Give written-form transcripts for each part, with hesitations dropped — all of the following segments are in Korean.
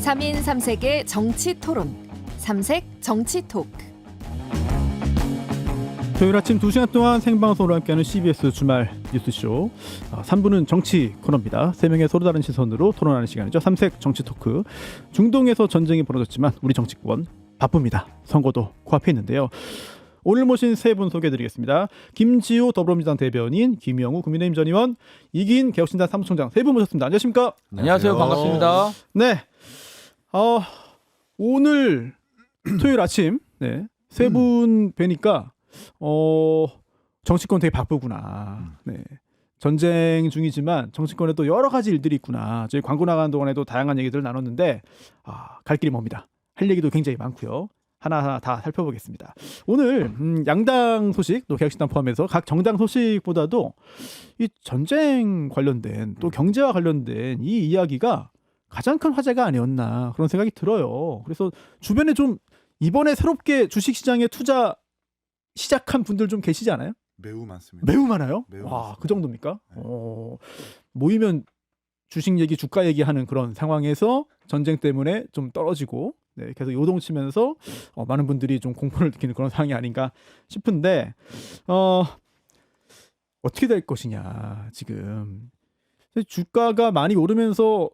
3인 3색의 정치 토론. 삼색 정치 토크. 토요일 아침 2시간 동안 생방송으로 함께하는 CBS 주말 뉴스쇼 3부는 정치 코너입니다. 3명의 서로 다른 시선으로 토론하는 시간이죠. 삼색 정치 토크. 중동에서 전쟁이 벌어졌지만 우리 정치권 바쁩니다. 선거도 코앞에 있는데요. 오늘 모신 세 분 소개해드리겠습니다. 김지우 더불어민주당 대변인, 김영우 국민의힘 전 의원, 이긴 개혁신당 사무총장 세 분 모셨습니다. 안녕하십니까? 안녕하세요. 반갑습니다. 네. 오늘 토요일 아침 세 분 뵈니까 정치권 되게 바쁘구나. 네. 전쟁 중이지만 정치권에 또 여러 가지 일들이 있구나. 저희 광고 나가는 동안에도 다양한 얘기들을 나눴는데 갈 길이 멉니다. 할 얘기도 굉장히 많고요. 하나하나 다 살펴보겠습니다. 오늘 양당 소식, 또 개혁신당 포함해서 각 정당 소식보다도 이 전쟁 관련된 또 경제와 관련된 이 이야기가 가장 큰 화제가 아니었나 그런 생각이 들어요. 그래서 주변에 좀 이번에 새롭게 주식시장에 투자 시작한 분들 좀 계시지 않아요? 매우 많습니다. 매우 많아요? 매우 와, 많습니다. 그 정도입니까? 네. 모이면 주식 얘기, 주가 얘기하는 그런 상황에서 전쟁 때문에 좀 떨어지고 계속 요동치면서 많은 분들이 좀 공포를 느끼는 그런 상황이 아닌가 싶은데 어떻게 될 것이냐 지금 주가가 많이 오르면서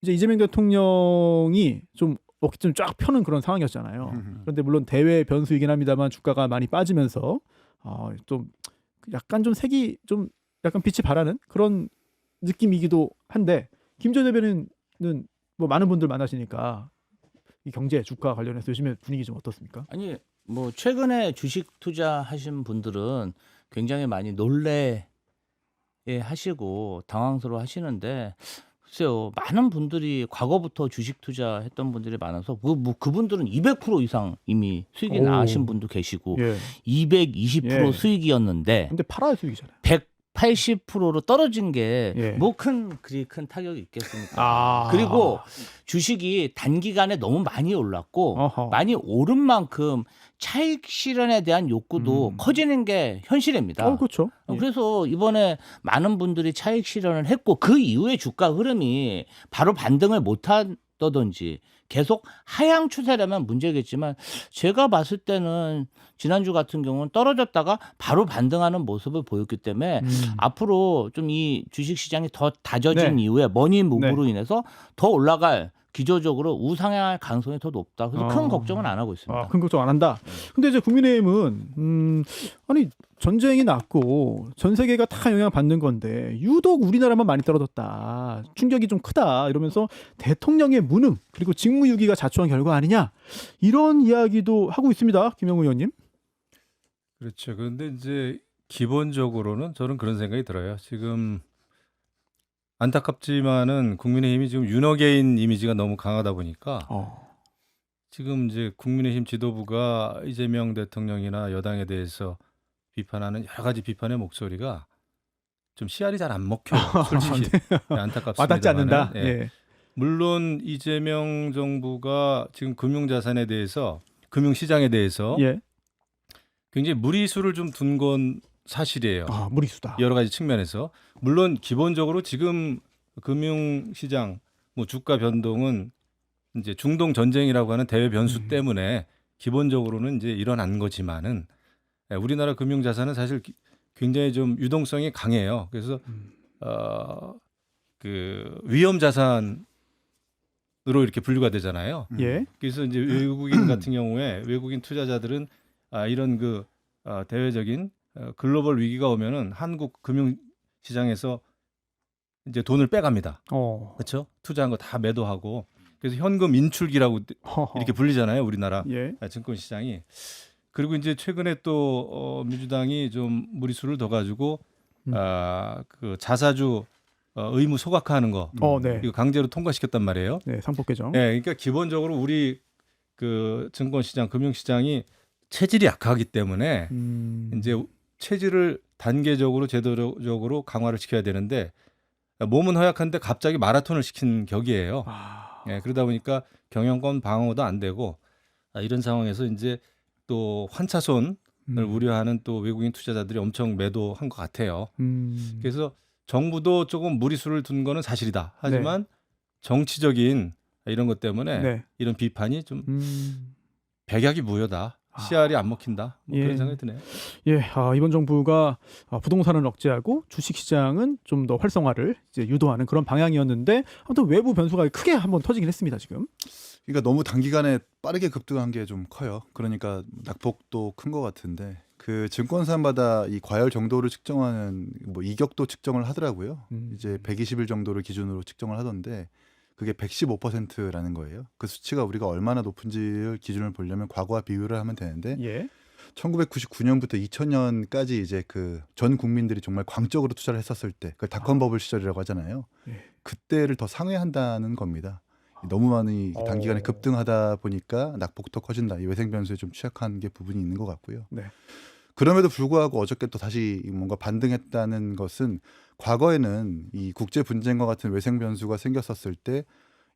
이제 이재명 대통령이 좀 어깨 좀 쫙 펴는 그런 상황이었잖아요. 그런데 물론 대외 변수이긴 합니다만 주가가 많이 빠지면서 좀 약간 좀 색이 좀 약간 빛이 바라는 그런 느낌이기도 한데 김 전 대변인은 뭐 많은 분들 만나시니까 이 경제 주가 관련해서 요즘에 분위기 좀 어떻습니까? 아니 뭐 최근에 주식 투자하신 분들은 굉장히 많이 놀래 하시고 당황스러워 하시는데 글쎄요. 많은 분들이 과거부터 주식 투자했던 분들이 많아서 그분들은 200% 이상 이미 수익이 오. 나신 분도 계시고 예. 220% 예. 수익이었는데 근데 팔아야 수익이잖아요. 180%로 떨어진 게 예. 뭐 그리 큰 타격이 있겠습니까? 그리고 주식이 단기간에 너무 많이 올랐고 어허. 많이 오른 만큼 차익 실현에 대한 욕구도 커지는 게 현실입니다. 그렇죠. 예. 그래서 이번에 많은 분들이 차익 실현을 했고 그 이후에 주가 흐름이 바로 반등을 못하던지 계속 하향 추세라면 문제겠지만 제가 봤을 때는 지난주 같은 경우는 떨어졌다가 바로 반등하는 모습을 보였기 때문에 앞으로 좀 이 주식시장이 더 다져진 네. 이후에 머니무브로 인해서 더 올라갈 기조적으로 우상향할 가능성이 더 높다. 그래서 큰 걱정은 안 하고 있습니다. 큰 걱정 안 한다. 근데 이제 국민의힘은 아니 전쟁이 났고 전 세계가 다 영향을 받는 건데 유독 우리나라만 많이 떨어졌다. 충격이 좀 크다. 이러면서 대통령의 무능 그리고 직무유기가 자초한 결과 아니냐. 이런 이야기도 하고 있습니다. 김영우 의원님. 그렇죠. 그런데 이제 기본적으로는 저는 그런 생각이 들어요. 지금 안타깝지만은 국민의힘이 지금 윤호개인 이미지가 너무 강하다 보니까 지금 이제 국민의힘 지도부가 이재명 대통령이나 여당에 대해서 비판하는 여러 가지 비판의 목소리가 좀 씨알이 잘 안 먹혀요. 솔직히 안타깝습니다. 와닿지 않는다. 예. 예. 물론 이재명 정부가 지금 금융자산에 대해서 금융시장에 대해서 예. 굉장히 무리수를 좀 둔 건 사실이에요. 무리수다. 여러 가지 측면에서 물론 기본적으로 지금 금융시장 뭐 주가 변동은 이제 중동 전쟁이라고 하는 대외 변수 때문에 기본적으로는 이제 일어난 거지만은 우리나라 금융자산은 사실 굉장히 좀 유동성이 강해요. 그래서 그 위험 자산으로 이렇게 분류가 되잖아요. 예. 그래서 이제 외국인 같은 경우에 외국인 투자자들은 이런 그 대외적인 글로벌 위기가 오면은 한국 금융 시장에서 이제 돈을 빼갑니다. 그렇죠? 투자한 거 다 매도하고 그래서 현금 인출기라고 이렇게 불리잖아요, 우리나라 예. 증권 시장이. 그리고 이제 최근에 또 민주당이 좀 무리수를 더 가지고 그 자사주 의무 소각화하는 거 네. 이거 강제로 통과시켰단 말이에요. 네, 상법 개정. 네, 그러니까 기본적으로 우리 그 증권 시장, 금융 시장이 체질이 약하기 때문에 이제 체질을 단계적으로 제도적으로 강화를 시켜야 되는데 몸은 허약한데 갑자기 마라톤을 시킨 격이에요. 예, 그러다 보니까 경영권 방어도 안 되고 이런 상황에서 이제 또 환차손을 우려하는 또 외국인 투자자들이 엄청 매도한 것 같아요. 그래서 정부도 조금 무리수를 둔 거는 사실이다. 하지만 정치적인 이런 것 때문에 네. 이런 비판이 좀 음. 백약이 무효다. CR이 안 먹힌다. 뭐 예. 그런 생각이 드네요. 예, 이번 정부가 부동산을 억제하고 주식시장은 좀 더 활성화를 이제 유도하는 그런 방향이었는데 아무튼 외부 변수가 크게 한번 터지긴 했습니다 지금. 그러니까 너무 단기간에 빠르게 급등한 게 좀 커요. 그러니까 낙폭도 큰 것 같은데 그 증권사마다 이 과열 정도를 측정하는 뭐 이격도 측정을 하더라고요. 이제 120일 정도를 기준으로 측정을 하던데 그게 115%라는 거예요. 그 수치가 우리가 얼마나 높은지를 기준을 보려면 과거와 비교를 하면 되는데 예. 1999년부터 2000년까지 이제 그 전 국민들이 정말 광적으로 투자를 했었을 때, 그걸 닷컴 버블 시절이라고 하잖아요. 예. 그때를 더 상회한다는 겁니다. 너무 많이 단기간에 급등하다 보니까 낙폭도 커진다. 이 외생 변수에 좀 취약한 게 부분이 있는 것 같고요. 네. 그럼에도 불구하고 어저께 또 다시 뭔가 반등했다는 것은 과거에는 이 국제 분쟁과 같은 외생 변수가 생겼었을 때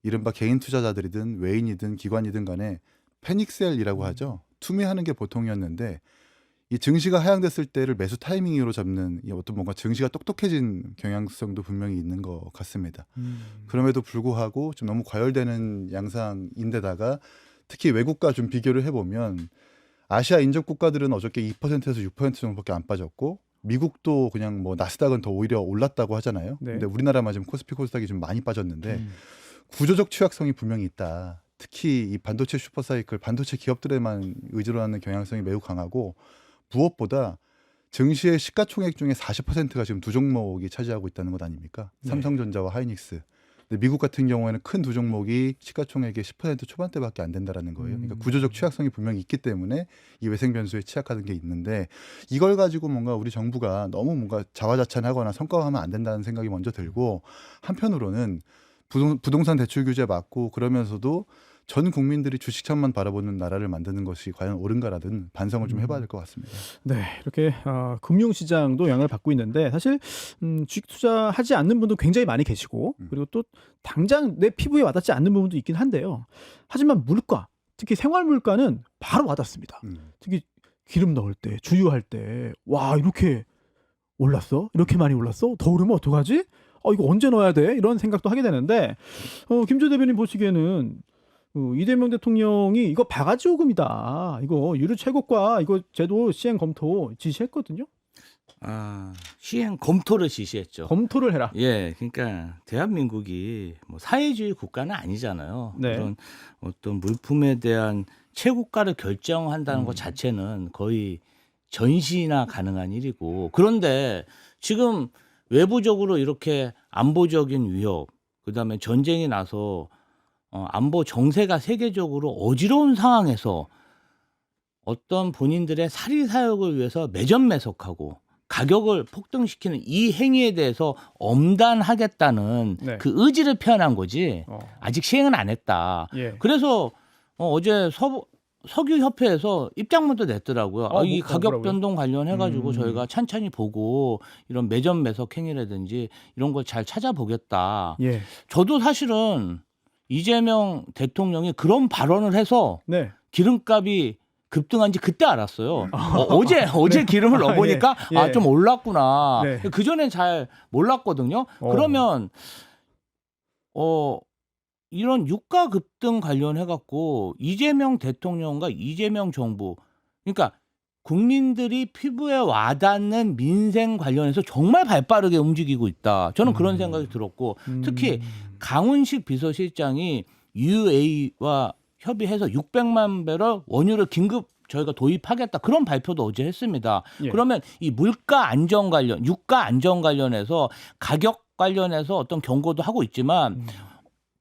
이른바 개인 투자자들이든 외인이든 기관이든 간에 패닉셀이라고 하죠. 투매하는 게 보통이었는데 이 증시가 하향됐을 때를 매수 타이밍으로 잡는 이 어떤 뭔가 증시가 똑똑해진 경향성도 분명히 있는 것 같습니다. 그럼에도 불구하고 좀 너무 과열되는 양상인데다가 특히 외국과 좀 비교를 해보면 아시아 인접 국가들은 어저께 2%에서 6% 정도밖에 안 빠졌고 미국도 그냥 뭐 나스닥은 더 오히려 올랐다고 하잖아요. 네. 근데 우리나라만 지금 코스피 코스닥이 좀 많이 빠졌는데 구조적 취약성이 분명히 있다. 특히 이 반도체 슈퍼사이클, 반도체 기업들에만 의지로 하는 경향성이 매우 강하고 무엇보다 증시의 시가총액 중에 40%가 지금 두 종목이 차지하고 있다는 것 아닙니까? 네. 삼성전자와 하이닉스. 근데 미국 같은 경우에는 큰 두 종목이 시가총액의 10% 초반대밖에 안 된다라는 거예요. 그러니까 구조적 취약성이 분명히 있기 때문에 이 외생 변수에 취약하는 게 있는데 이걸 가지고 뭔가 우리 정부가 너무 뭔가 자화자찬하거나 성과화하면 안 된다는 생각이 먼저 들고 한편으로는 부동산 대출 규제 맞고 그러면서도 전 국민들이 주식처만 바라보는 나라를 만드는 것이 과연 옳은가라든 반성을 좀 해봐야 될 것 같습니다. 네, 이렇게 금융시장도 영향을 받고 있는데 사실 주식 투자하지 않는 분도 굉장히 많이 계시고 그리고 또 당장 내 피부에 와닿지 않는 부분도 있긴 한데요. 하지만 물가, 특히 생활 물가는 바로 와닿습니다. 특히 기름 넣을 때, 주유할 때, 와 이렇게 올랐어? 이렇게 많이 올랐어? 더 오르면 어떡하지? 이거 언제 넣어야 돼? 이런 생각도 하게 되는데 김조 대변인 보시기에는 이재명 대통령이 이거 바가지 요금이다. 이거 유류 최고가 이거 제도 시행 검토 지시했거든요. 시행 검토를 지시했죠. 검토를 해라. 예, 그러니까 대한민국이 뭐 사회주의 국가는 아니잖아요. 네. 그런 어떤 물품에 대한 최고가를 결정한다는 것 자체는 거의 전시나 가능한 일이고, 그런데 지금 외부적으로 이렇게 안보적인 위협, 그다음에 전쟁이 나서 안보 정세가 세계적으로 어지러운 상황에서 어떤 본인들의 사리사욕을 위해서 매점매석하고 가격을 폭등시키는 이 행위에 대해서 엄단하겠다는 네. 그 의지를 표현한 거지 아직 시행은 안 했다. 예. 그래서 어제 석유협회에서 입장문도 냈더라고요. 이 뭐, 가격 뭐라고요? 변동 관련해가지고 저희가 찬찬히 보고 이런 매점 매석 행위라든지 이런 걸 잘 찾아보겠다. 예. 저도 사실은 이재명 대통령이 그런 발언을 해서 네. 기름값이 급등한지 그때 알았어요. 어제 기름을 넣어보니까 예, 예. 좀 올랐구나. 네. 그 전엔 잘 몰랐거든요. 그러면 이런 유가 급등 관련해 갖고 이재명 대통령과 이재명 정부, 그러니까 국민들이 피부에 와닿는 민생 관련해서 정말 발빠르게 움직이고 있다. 저는 그런 생각이 들었고, 특히 강훈식 비서실장이 UAE와 협의해서 600만 배럴 원유를 긴급 저희가 도입하겠다, 그런 발표도 어제 했습니다. 예. 그러면 이 물가 안정 관련, 유가 안정 관련해서 가격 관련해서 어떤 경고도 하고 있지만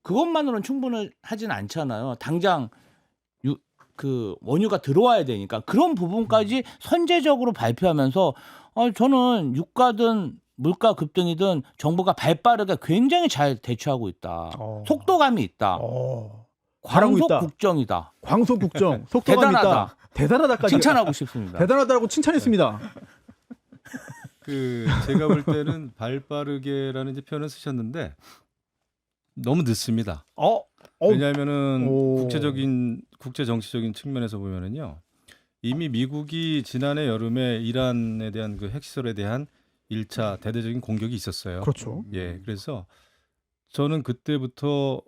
그것만으로는 충분하진 않잖아요. 당장 그 원유가 들어와야 되니까 그런 부분까지 선제적으로 발표하면서 저는 유가든 물가 급등이든 정부가 발빠르게 굉장히 잘 대처하고 있다. 속도감이 있다. 잘하고 있다. 광속국정이다. 광속국정, 속도감 있다. 대단하다. 대단하다까지. 칭찬하고 싶습니다. 대단하다고 칭찬했습니다. 제가 볼 때는 발빠르게라는 이제 표현을 쓰셨는데 너무 늦습니다. 왜냐하면은 국제 정치적인 측면에서 보면은요, 이미 미국이 지난해 여름에 이란에 대한 그 핵시설에 대한 1차 대대적인 공격이 있었어요. 그렇죠. 예, 그래서 저는 그때부터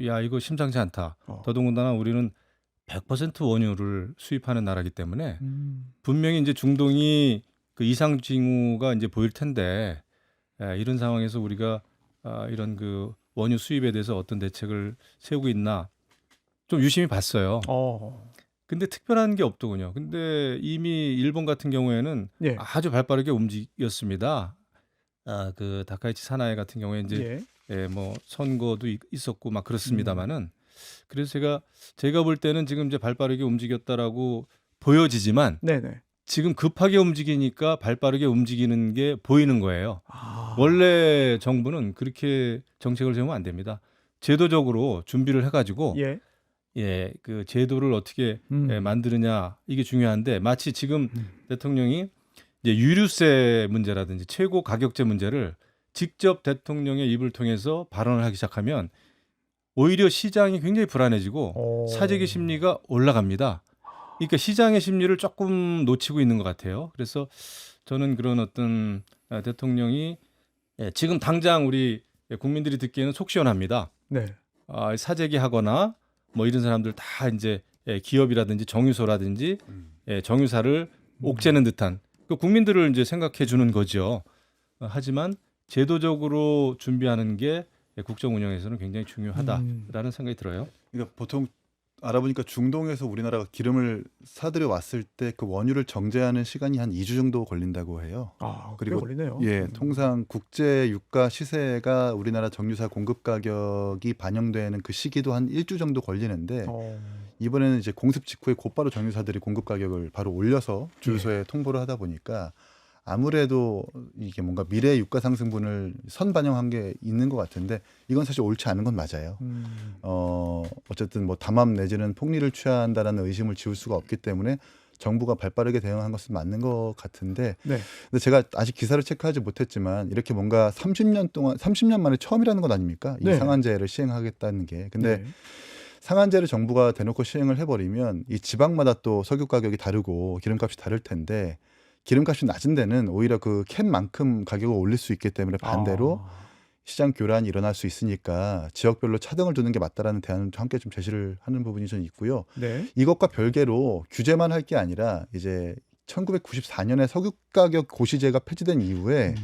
야 이거 심상치 않다. 더더군다나 우리는 100% 원유를 수입하는 나라이기 때문에 분명히 이제 중동이 그 이상 징후가 이제 보일 텐데 이런 상황에서 우리가 이런 그 원유 수입에 대해서 어떤 대책을 세우고 있나 좀 유심히 봤어요. 근데 특별한 게 없더군요. 근데 이미 일본 같은 경우에는 예. 아주 발빠르게 움직였습니다. 그 다카이치 사나이 같은 경우에 이제 뭐 선거도 있었고 막 그렇습니다만은 그래서 제가 볼 때는 지금 이제 발빠르게 움직였다라고 보여지지만 네네. 지금 급하게 움직이니까 발빠르게 움직이는 게 보이는 거예요. 원래 정부는 그렇게 정책을 세우면 안 됩니다. 제도적으로 준비를 해가지고 그 제도를 어떻게 만드느냐 이게 중요한데 마치 지금 대통령이 이제 유류세 문제라든지 최고 가격제 문제를 직접 대통령의 입을 통해서 발언을 하기 시작하면 오히려 시장이 굉장히 불안해지고 사재기 심리가 올라갑니다. 그러니까 시장의 심리를 조금 놓치고 있는 것 같아요. 그래서 저는 그런 어떤 대통령이 지금 당장 우리 국민들이 듣기에는 속 시원합니다. 네. 사재기 하거나 뭐 이런 사람들 다 이제 기업이라든지 정유소라든지 정유사를 옥죄는 듯한 그 국민들을 이제 생각해 주는 거죠. 하지만 제도적으로 준비하는 게 국정 운영에서는 굉장히 중요하다라는 생각이 들어요. 그러니까 보통 알아보니까 중동에서 우리나라가 기름을 사들여 왔을 때 그 원유를 정제하는 시간이 한 2주 정도 걸린다고 해요. 그리고 걸리네요. 통상 국제 유가 시세가 우리나라 정유사 공급 가격이 반영되는 그 시기도 한 1주 정도 걸리는데 이번에는 이제 공습 직후에 곧바로 정유사들이 공급 가격을 바로 올려서 주유소에 통보를 하다 보니까 아무래도 이게 뭔가 미래 유가 상승분을 선반영한 게 있는 것 같은데 이건 사실 옳지 않은 건 맞아요. 어쨌든 뭐 담합 내지는 폭리를 취한다라는 의심을 지울 수가 없기 때문에 정부가 발빠르게 대응한 것은 맞는 것 같은데 근데 제가 아직 기사를 체크하지 못했지만 이렇게 뭔가 30년 만에 처음이라는 것 아닙니까? 이 상한제를 시행하겠다는 게. 근데 상한제를 정부가 대놓고 시행을 해버리면 이 지방마다 또 석유 가격이 다르고 기름값이 다를 텐데 기름값이 낮은 데는 오히려 그 캔만큼 가격을 올릴 수 있기 때문에 반대로 시장 교란이 일어날 수 있으니까 지역별로 차등을 두는 게 맞다라는 대안을 함께 좀 제시를 하는 부분이 좀 있고요. 이것과 별개로 규제만 할 게 아니라 이제 1994년에 석유 가격 고시제가 폐지된 이후에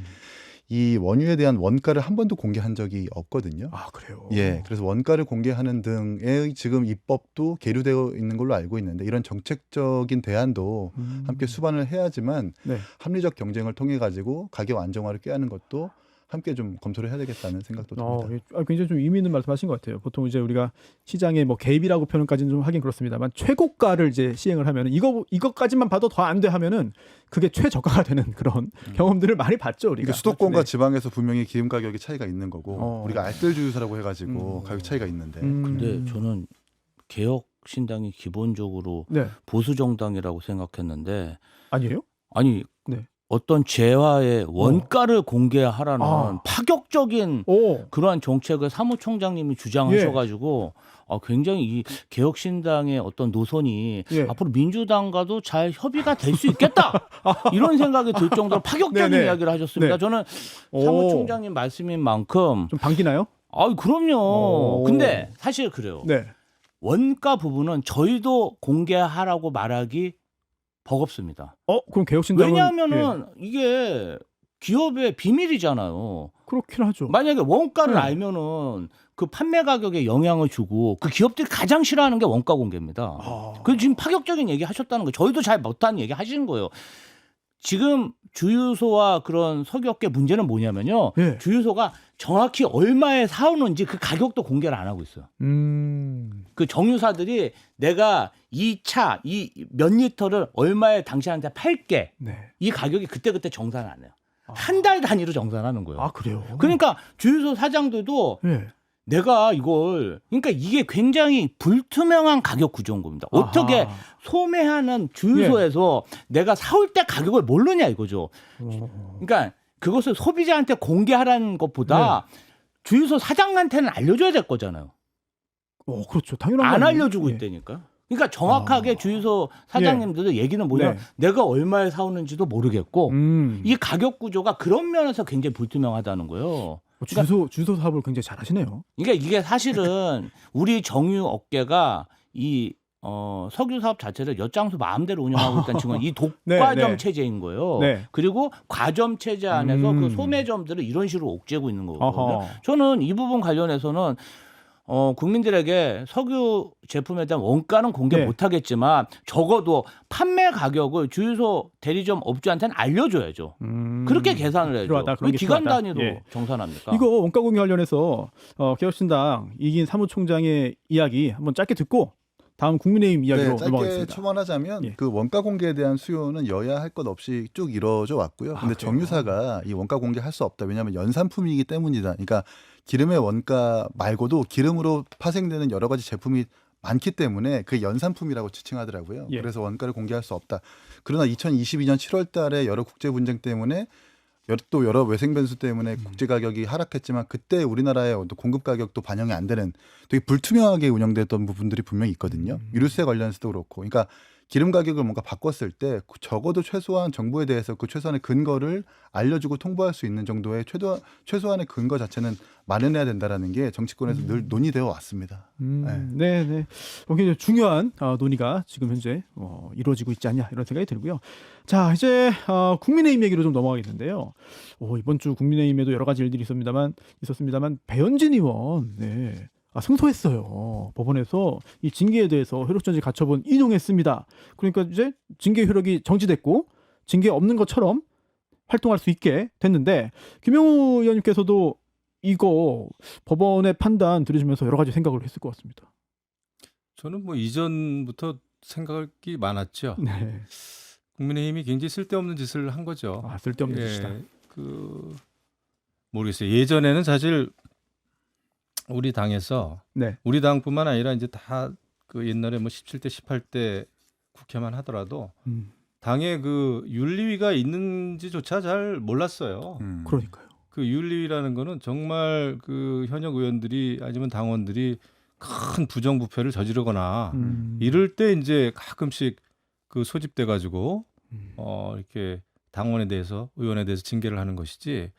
이 원유에 대한 원가를 한 번도 공개한 적이 없거든요. 그래요? 그래서 원가를 공개하는 등의 지금 입법도 계류되어 있는 걸로 알고 있는데 이런 정책적인 대안도 함께 수반을 해야지만 합리적 경쟁을 통해 가지고 가격 안정화를 꾀하는 것도 함께 좀 검토를 해야 되겠다는 생각도 듭니다. 굉장히 좀 의미 있는 말씀하신 것 같아요. 보통 이제 우리가 시장의 뭐 개입이라고 표현까지는 좀 하긴 그렇습니다만 최고가를 이제 시행을 하면은 이것까지만 봐도 더 안 돼 하면은 그게 최저가가 되는 그런 경험들을 많이 봤죠 우리가. 그러니까 수도권과 지방에서 분명히 기름 가격이 차이가 있는 거고 우리가 알뜰주유소라고 해가지고 가격 차이가 있는데. 근데 저는 개혁 신당이 기본적으로 보수 정당이라고 생각했는데 아니에요? 아니. 어떤 재화의 원가를 공개하라는 파격적인 그러한 정책을 사무총장님이 주장하셔가지고 굉장히 이 개혁신당의 어떤 노선이 앞으로 민주당과도 잘 협의가 될 수 있겠다 이런 생각이 들 정도로 파격적인 이야기를 하셨습니다. 저는 사무총장님 말씀인 만큼 좀 반기나요? 그럼요. 근데 사실 그래요. 원가 부분은 저희도 공개하라고 말하기 버겁습니다. 그럼 개혁신당은 왜냐하면은 이게 기업의 비밀이잖아요. 그렇긴 하죠. 만약에 원가를 알면은 그 판매 가격에 영향을 주고 그 기업들이 가장 싫어하는 게 원가 공개입니다. 그 지금 파격적인 얘기 하셨다는 거 저희도 잘 못하는 얘기 하시는 거예요. 지금 주유소와 그런 석유업계 문제는 뭐냐면요. 주유소가 정확히 얼마에 사오는지 그 가격도 공개를 안 하고 있어요. 그 정유사들이 내가 이 차, 이 몇 리터를 얼마에 당신한테 팔게. 이 가격이 그때그때 정산을 안 해요. 한 달 단위로 정산하는 거예요. 그래요? 그러니까 주유소 사장들도 내가 이걸 그러니까 이게 굉장히 불투명한 가격 구조인 겁니다. 어떻게 소매하는 주유소에서 내가 사올 때 가격을 모르냐 이거죠. 그러니까 그것을 소비자한테 공개하라는 것보다 주유소 사장한테는 알려줘야 될 거잖아요. 그렇죠. 당연한 안 알려주고 있다니까. 그러니까 정확하게 주유소 사장님들도 얘기는 뭐냐 내가 얼마에 사오는지도 모르겠고 이 가격 구조가 그런 면에서 굉장히 불투명하다는 거예요. 주소 사업을 굉장히 잘하시네요. 그러니까 이게 사실은 우리 정유 업계가 이 석유 사업 자체를 엿장수 마음대로 운영하고 있다는 증거, 이 독과점 네. 체제인 거예요. 네. 그리고 과점 체제 안에서 그 소매점들을 이런 식으로 옥죄고 있는 거거든요. 어허. 저는 이 부분 관련해서는 국민들에게 석유 제품에 대한 원가는 공개 네. 못하겠지만 적어도 판매 가격을 주유소 대리점 업주한테는 알려줘야죠. 그렇게 계산을 해야죠. 필요하다, 그런 왜 게 기간 필요하다. 단위로 예. 정산합니까? 이거 원가 공개 관련해서 개혁신당 이긴 사무총장의 이야기 한번 짧게 듣고 다음 국민의힘 이야기로 네, 짧게 넘어가겠습니다. 첨언하자면 예. 그 원가 공개에 대한 수요는 여야 할 것 없이 쭉 이루어져 왔고요. 근데 그래요? 정유사가 이 원가 공개할 수 없다. 왜냐하면 연산품이기 때문이다. 그러니까 기름의 원가 말고도 기름으로 파생되는 여러 가지 제품이 많기 때문에 그 연산품이라고 지칭하더라고요. 예. 그래서 원가를 공개할 수 없다. 그러나 2022년 7월 달에 여러 국제 분쟁 때문에 또 여러 외생 변수 때문에 국제 가격이 하락했지만 그때 우리나라의 어떤 공급 가격도 반영이 안 되는 되게 불투명하게 운영됐던 부분들이 분명히 있거든요. 유류세 관련해서도 그렇고. 그러니까 기름 가격을 뭔가 바꿨을 때 적어도 최소한 정부에 대해서 그 최소한의 근거를 알려주고 통보할 수 있는 정도의 최소한의 근거 자체는 마련해야 된다라는 게 정치권에서 늘 논의되어 왔습니다. 네. 굉장히 중요한 논의가 지금 현재 이루어지고 있지 않냐 이런 생각이 들고요. 자, 이제 국민의힘 얘기로 좀 넘어가겠는데요. 이번 주 국민의힘에도 여러 가지 일들이 있었습니다만 배현진 의원 승소했어요. 법원에서 이 징계에 대해서 효력정지 가처분 인용했습니다. 그러니까 이제 징계 효력이 정지됐고 징계 없는 것처럼 활동할 수 있게 됐는데 김영우 의원님께서도 이거 법원의 판단 들으시면서 여러 가지 생각을 했을 것 같습니다. 저는 뭐 이전부터 생각이 많았죠. 네. 국민의힘이 굉장히 쓸데없는 짓을 한 거죠. 쓸데없는 예, 짓이다. 모르겠어요. 예전에는 사실 우리 당에서 네. 우리 당뿐만 아니라 이제 다 그 옛날에 뭐 17대 18대 국회만 하더라도 당에 그 윤리위가 있는지조차 잘 몰랐어요. 그러니까요. 그 윤리위라는 거는 정말 그 현역 의원들이 아니면 당원들이 큰 부정부패를 저지르거나 이럴 때 이제 가끔씩 그 소집돼 가지고 이렇게 당원에 대해서 의원에 대해서 징계를 하는 것이지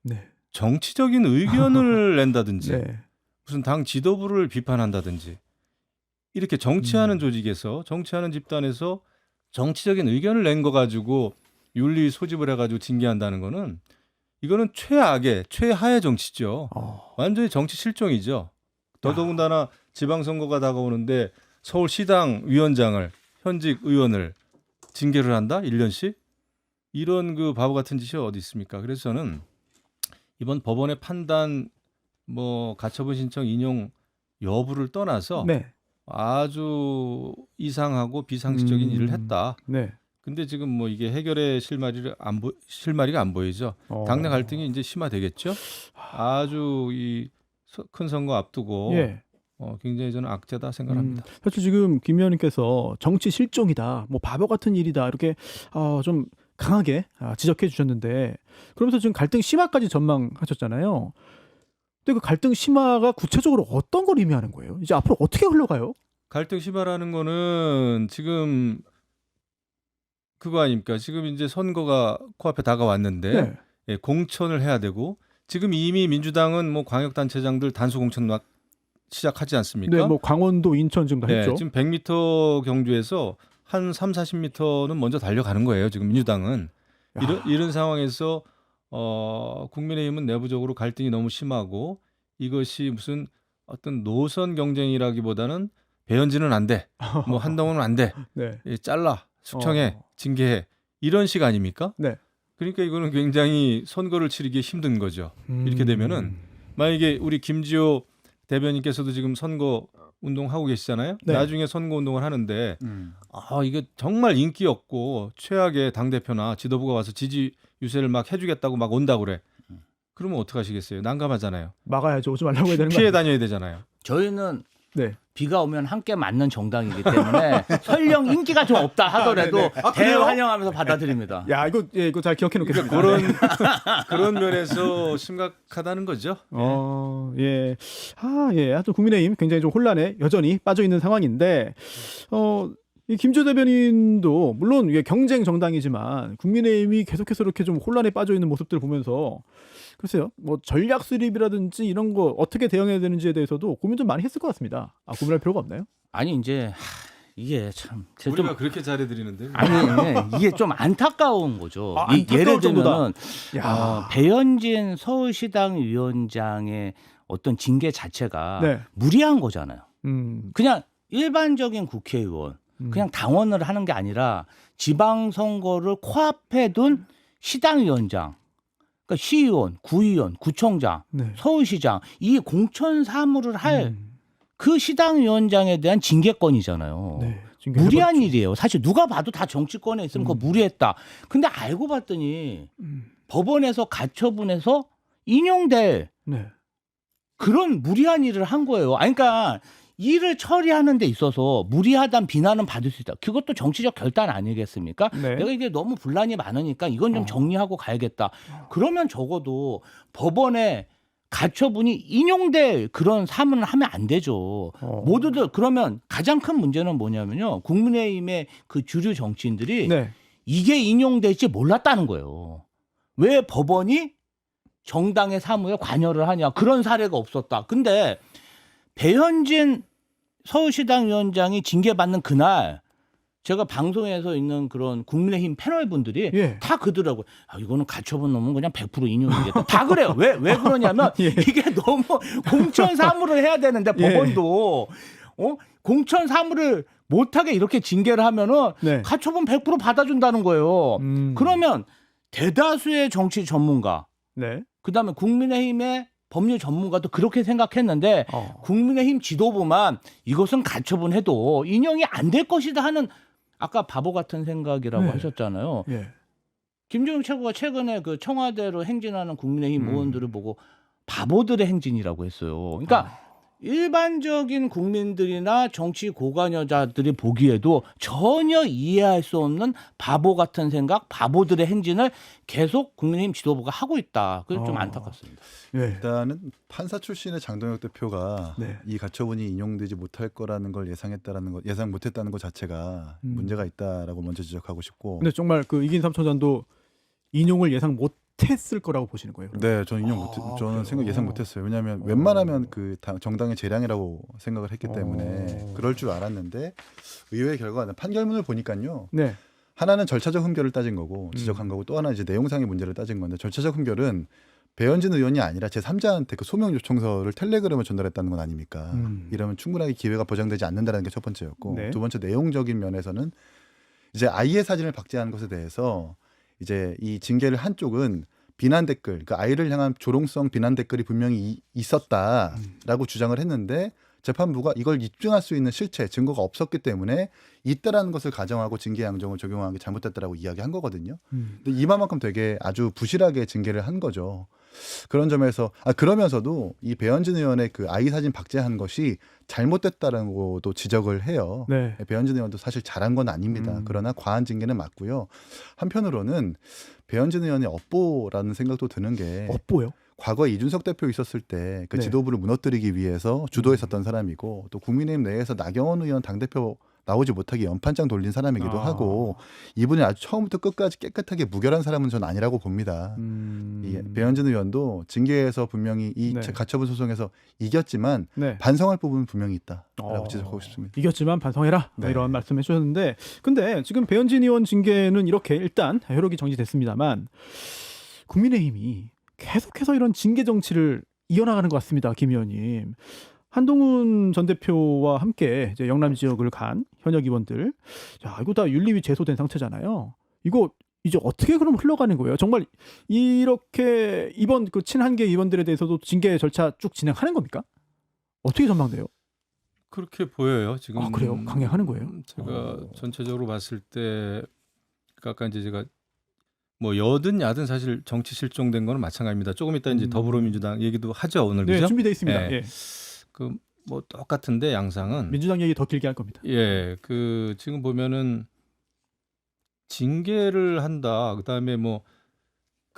네. 정치적인 의견을 낸다든지 네. 무슨 당 지도부를 비판한다든지 이렇게 정치하는 조직에서 정치하는 집단에서 정치적인 의견을 낸 거 가지고 윤리 소집을 해가지고 징계한다는 거는 이거는 최하의 정치죠. 완전히 정치 실종이죠. 더더군다나 지방선거가 다가오는데 서울시당 위원장을 현직 의원을 징계를 한다 1년씩 이런 그 바보 같은 짓이 어디 있습니까? 그래서 저는 이번 법원의 판단 뭐 가처분 신청 인용 여부를 떠나서 네. 아주 이상하고 비상식적인 일을 했다. 네. 근데 지금 뭐 이게 해결의 실마리가 안 보이죠. 당내 갈등이 이제 심화되겠죠. 아주 이 큰 선거 앞두고 예. 굉장히 저는 악재다 생각합니다. 사실 지금 김 의원님께서 정치 실종이다, 뭐 바보 같은 일이다 이렇게 좀 강하게 지적해 주셨는데 그러면서 지금 갈등 심화까지 전망하셨잖아요. 근데 그 갈등 심화가 구체적으로 어떤 걸 의미하는 거예요? 이제 앞으로 어떻게 흘러가요? 갈등 심화라는 거는 지금 그거 아닙니까? 지금 이제 선거가 코앞에 다가왔는데 네. 예, 공천을 해야 되고 지금 이미 민주당은 뭐 광역단체장들 단수 공천 막 시작하지 않습니까? 네, 뭐 강원도, 인천 지금 다 네, 했죠. 지금 100m 경주에서 한 3, 40m는 먼저 달려가는 거예요. 지금 민주당은 이런 상황에서 국민의힘은 내부적으로 갈등이 너무 심하고 이것이 무슨 어떤 노선 경쟁이라기보다는 배현진은 안 돼, 뭐 한동훈은 안 돼, 네. 예, 잘라, 숙청해, 징계해 이런 식 아닙니까? 네. 그러니까 이거는 굉장히 선거를 치르기 힘든 거죠. 이렇게 되면은 만약에 우리 김지호 대변인께서도 지금 선거 운동하고 계시잖아요. 네. 나중에 선거 운동을 하는데 이게 정말 인기 없고 최악의 당대표나 지도부가 와서 지지 유세를 막 해주겠다고 막 온다고 그래. 그러면 어떡하시겠어요? 난감하잖아요. 막아야죠. 오지 말라고 해야 되는 거 피해 아니에요? 다녀야 되잖아요. 저희는 네. 비가 오면 함께 맞는 정당이기 때문에 설령 인기가 좀 없다 하더라도 대환영하면서 받아들입니다. 야, 이거 잘 기억해 놓겠습니다. 그러니까 그런 면에서 심각하다는 거죠. 예. 예. 하여튼 국민의힘 굉장히 좀 혼란에 여전히 빠져 있는 상황인데 이 김조 대변인도 물론 이게 경쟁 정당이지만 국민의힘이 계속해서 이렇게 좀 혼란에 빠져 있는 모습들 보면서 글쎄요, 뭐 전략 수립이라든지 이런 거 어떻게 대응해야 되는지에 대해서도 고민 좀 많이 했을 것 같습니다. 고민할 필요가 없나요? 아니 이제 이게 참 제가 우리가 좀 그렇게 잘해드리는데. 아니 이게 좀 안타까운 거죠. 안타까울 예를 정도다. 들면은 야. 배현진 서울시당 위원장의 어떤 징계 자체가 네. 무리한 거잖아요. 그냥 일반적인 국회의원 그냥 당원을 하는 게 아니라 지방선거를 코앞에 둔 시당위원장, 그러니까 시의원, 구의원, 구청장, 네. 서울시장 이 공천 사무를 할 그 시당위원장에 대한 징계권이잖아요. 네. 무리한 일이에요. 사실 누가 봐도 다 정치권에 있으면 그거 무리했다. 근데 알고 봤더니 법원에서 가처분해서 인용될 네. 그런 무리한 일을 한 거예요. 아니, 그러니까 일을 처리하는 데 있어서 무리하다는 비난은 받을 수 있다. 그것도 정치적 결단 아니겠습니까? 네. 내가 이게 너무 분란이 많으니까 이건 좀 정리하고 가야겠다. 그러면 적어도 법원에 가처분이 인용될 그런 사문을 하면 안 되죠. 모두들 그러면 가장 큰 문제는 뭐냐면요. 국민의힘의 그 주류 정치인들이 네. 이게 인용될지 몰랐다는 거예요. 왜 법원이 정당의 사무에 관여를 하냐. 그런 사례가 없었다. 근데 배현진 서울시당 위원장이 징계받는 그날 제가 방송에서 있는 그런 국민의힘 패널 분들이 예. 다 그러더라고요. 이거는 가처분 넘으면 그냥 100% 인용이겠다. 다 그래요. 왜 그러냐면 예. 이게 너무 공천 사무를 해야 되는데 예. 법원도 공천 사무를 못하게 이렇게 징계를 하면은 네. 가처분 100% 받아준다는 거예요. 그러면 대다수의 정치 전문가, 네. 그다음에 국민의힘의 법률 전문가도 그렇게 생각했는데 국민의힘 지도부만 이것은 가처분해도 인용이 안 될 것이다 하는 아까 바보 같은 생각이라고 네. 하셨잖아요. 예. 김종인 최고가 최근에 그 청와대로 행진하는 국민의힘 의원들을 보고 바보들의 행진이라고 했어요. 그러니까 일반적인 국민들이나 정치 고관여자들이 보기에도 전혀 이해할 수 없는 바보 같은 생각, 바보들의 행진을 계속 국민의힘 지도부가 하고 있다. 그게 좀 안타깝습니다. 예. 일단은 판사 출신의 장동혁 대표가 네. 이 가처분이 인용되지 못할 거라는 걸 예상했다라는 것, 예상 못했다는 것 자체가 문제가 있다라고 먼저 지적하고 싶고. 근데 정말 그 이긴 삼총장도 인용을 예상 못했을 거라고 보시는 거예요? 그러면? 네, 저는 저는 그래요? 예상 못했어요. 왜냐하면 웬만하면 그 정당의 재량이라고 생각을 했기 때문에 그럴 줄 알았는데 의외의 결과는 판결문을 보니까요. 네. 하나는 절차적 흠결을 따진 거고 지적한 거고 또 하나 이제 내용상의 문제를 따진 건데 절차적 흠결은 배현진 의원이 아니라 제3자한테 그 소명 요청서를 텔레그램을 전달했다는 건 아닙니까? 이러면 충분하게 기회가 보장되지 않는다는 게 첫 번째였고 네. 두 번째 내용적인 면에서는 이제 아이의 사진을 박제한 것에 대해서 이제 이 징계를 한 쪽은 비난 댓글, 그 아이를 향한 조롱성 비난 댓글이 분명히 있었다라고 주장을 했는데 재판부가 이걸 입증할 수 있는 실체, 증거가 없었기 때문에 있다라는 것을 가정하고 징계 양정을 적용하기 잘못됐다라고 이야기한 거거든요. 근데 이만큼 되게 아주 부실하게 징계를 한 거죠. 그런 점에서 그러면서도 이 배현진 의원의 그 아이 사진 박제한 것이 잘못됐다는 것도 지적을 해요. 네. 배현진 의원도 사실 잘한 건 아닙니다. 그러나 과한 징계는 맞고요. 한편으로는 배현진 의원의 업보라는 생각도 드는 게 업보요? 과거에 이준석 대표 있었을 때 그 네. 지도부를 무너뜨리기 위해서 주도했었던 사람이고 또 국민의힘 내에서 나경원 의원 당대표 나오지 못하게 연판장 돌린 사람이기도 하고 이분이 아주 처음부터 끝까지 깨끗하게 무결한 사람은 전 아니라고 봅니다. 이 배현진 의원도 징계에서 분명히 이 네. 가처분 소송에서 이겼지만 네. 반성할 부분은 분명히 있다라고 지적하고 싶습니다. 이겼지만 반성해라. 네. 이런 말씀해 주셨는데 근데 지금 배현진 의원 징계는 이렇게 일단 효력이 정지됐습니다만 국민의힘이 계속해서 이런 징계 정치를 이어나가는 것 같습니다. 김 의원님. 한동훈 전 대표와 함께 이제 영남 지역을 간 현역 의원들, 야 이거 다 윤리위 제소된 상태잖아요. 이거 이제 어떻게 그럼 흘러가는 거예요? 정말 이렇게 이번 그 친한계 의원들에 대해서도 징계 절차 쭉 진행하는 겁니까? 어떻게 전망돼요? 그렇게 보여요. 지금 그래요? 강행하는 거예요? 제가 전체적으로 봤을 때 아까 이제 제가 뭐 여든 야든 사실 정치 실종된 거는 마찬가지입니다. 조금 이따 이제 더불어민주당 얘기도 하죠 오늘 네, 그죠? 준비돼 있습니다. 네. 예. 그 뭐 똑같은데 양상은 민주당 얘기 더 길게 할 겁니다. 예, 그 지금 보면은 징계를 한다. 그다음에 뭐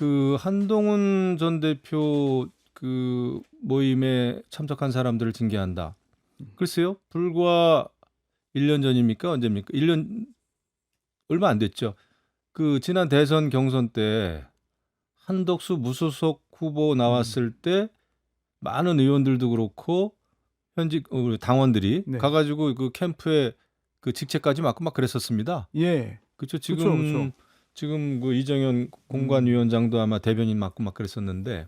그 한동훈 전 대표 그 모임에 참석한 사람들을 징계한다. 글쎄요, 불과 1년 전입니까? 언제입니까? 1년 얼마 안 됐죠. 그 지난 대선 경선 때 한덕수 무소속 후보 나왔을 때 많은 의원들도 그렇고 현직 당원들이 네. 가가지고 그 캠프에 그 직책까지 맡고 막 그랬었습니다. 예. 그렇죠. 그쵸. 지금 그 이정현 공관위원장도 아마 대변인 맡고 막 그랬었는데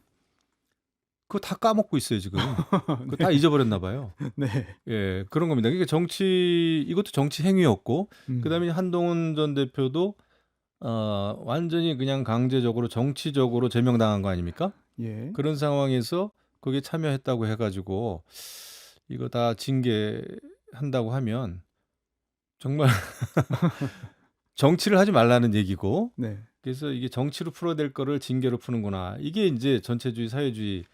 그거 다 까먹고 있어요 지금. 그거 다 잊어버렸나 봐요. 네. 예, 그런 겁니다. 이게 이것도 정치 행위였고, 그다음에 한동훈 전 대표도 완전히 그냥 강제적으로 정치적으로 제명당한 거 아닙니까? 예. 그런 상황에서 거기에 참여했다고 해가지고 이거 다 징계한다고 하면 정말 정치를 하지 말라는 얘기고, 네. 그래서 이게 정치로 풀어야 될 거를 징계로 푸는구나. 이게 이제 전체주의, 사회주의,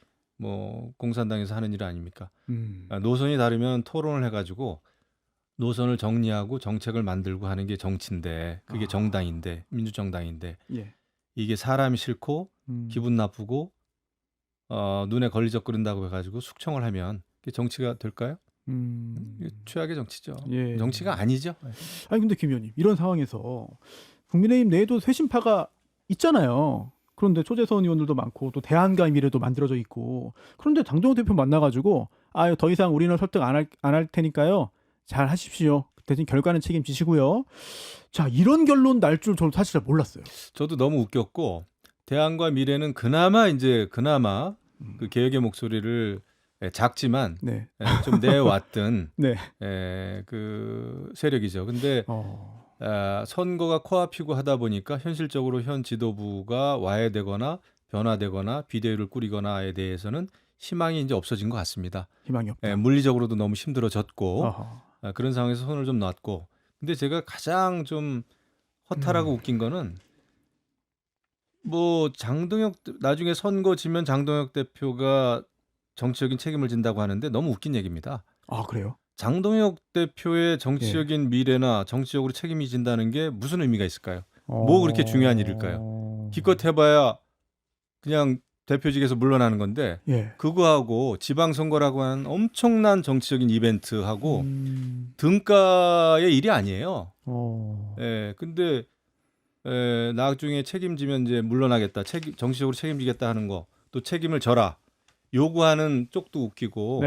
뭐 공산당에서 하는 일 아닙니까? 노선이 다르면 토론을 해가지고 노선을 정리하고 정책을 만들고 하는 게 정치인데, 그게 정당인데, 민주정당인데, 예. 이게 사람이 싫고 기분 나쁘고 눈에 걸리적거린다고 해가지고 숙청을 하면 그게 정치가 될까요? 이게 최악의 정치죠. 예. 정치가 아니죠. 아니 근데 김 의원님 이런 상황에서 국민의힘 내에도 쇄신파가 있잖아요. 그런데 초재선 의원들도 많고 또 대안과 미래도 만들어져 있고, 그런데 장동혁 대표 만나가지고 더 이상 우리는 설득 안 할 테니까요. 잘 하십시오. 대신 결과는 책임지시고요. 자, 이런 결론 날 줄 저는 사실 잘 몰랐어요. 저도 너무 웃겼고, 대안과 미래는 그나마 그 개혁의 목소리를 작지만 네. 좀 내왔던 네. 그 세력이죠. 근데 선거가 코앞이고 하다 보니까 현실적으로 현 지도부가 와해되거나 변화되거나 비대위를 꾸리거나에 대해서는 희망이 이제 없어진 것 같습니다. 희망이 없다. 물리적으로도 너무 힘들어졌고 어허. 그런 상황에서 손을 좀 놨고, 근데 제가 가장 좀 허탈하고 웃긴 거는 뭐 나중에 선거 지면 장동혁 대표가 정치적인 책임을 진다고 하는데 너무 웃긴 얘기입니다. 아, 그래요? 장동혁 대표의 정치적인 미래나 정치적으로 책임이 진다는 게 무슨 의미가 있을까요? 뭐 그렇게 중요한 일일까요? 기껏 해봐야 그냥 대표직에서 물러나는 건데, 예. 그거하고 지방선거라고 하는 엄청난 정치적인 이벤트하고 등가의 일이 아니에요. 예, 근데 나중에 책임지면 이제 물러나겠다, 정치적으로 책임지겠다 하는 거, 또 책임을 져라 요구하는 쪽도 웃기고,